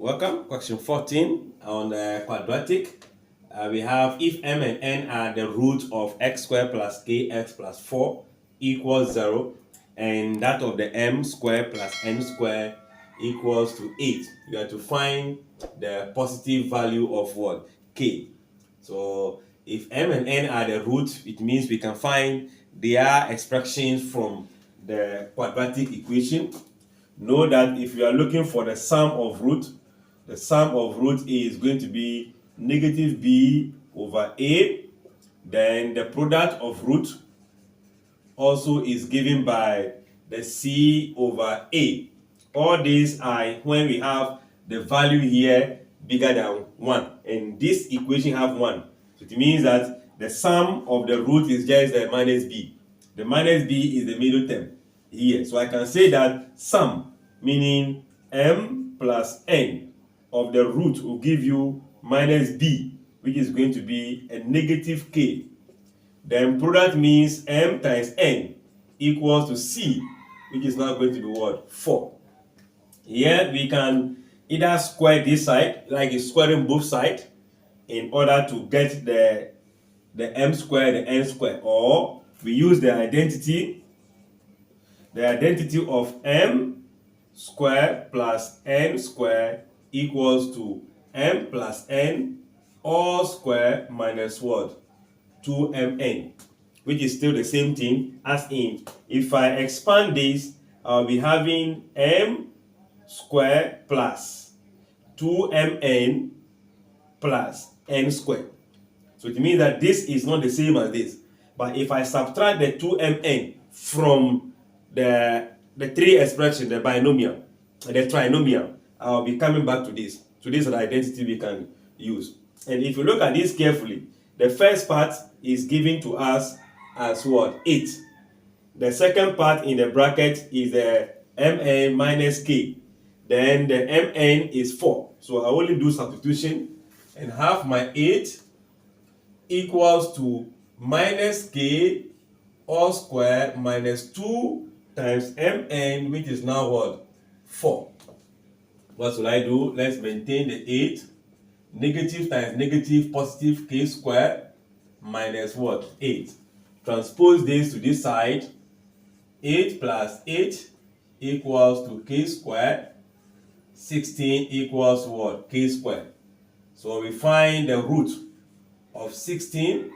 Welcome. Question 14 on quadratic. We have if m and n are the root of x squared plus kx plus 4 equals 0, and that of the m squared plus n squared equals to 8. You have to find the positive value of what? K. So if m and n are the root, it means we can find their expressions from the quadratic equation. Know that if you are looking for the sum of root, the sum of root is going to be negative b over a. Then the product of root also is given by the c over a. All these are when we have the value here bigger than 1. And this equation have 1. So it means that the sum of the root is just the minus b. The minus b is the middle term here. So I can say that sum, meaning m plus n of the root, will give you minus b, which is going to be a negative k. Then product means m times n equals to c, which is now going to be what? 4. Here we can either square this side, like squaring both sides, in order to get the m squared, the n squared, or we use the identity of m squared plus n squared equals to m plus n all square minus what? 2mn, which is still the same thing as in, if I expand this, I'll be having m squared plus 2mn plus n squared. So it means that this is not the same as this. But if I subtract the 2mn from the three expression, the binomial, the trinomial, I'll be coming back to this. So this is the identity we can use. And if you look at this carefully, the first part is given to us as what? 8. The second part in the bracket is the mn minus k. Then the mn is 4. So I only do substitution and have my 8 equals to minus k all square minus 2 times mn, which is now what? 4. What should I do? Let's maintain the 8. Negative times negative, positive k squared minus what? 8. Transpose this to this side. 8 plus 8 equals to k squared. 16 equals what? K squared. So we find the root of 16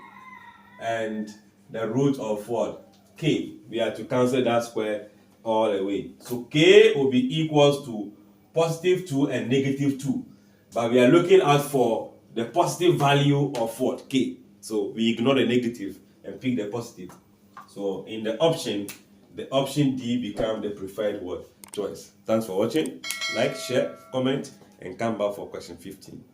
and the root of what? K. We have to cancel that square all the way. So k will be equals to positive 2 and negative 2. But we are looking out for the positive value of what? K. So we ignore the negative and pick the positive. So in the option D becomes the preferred word choice. Thanks for watching. Like, share, comment, and come back for question 15.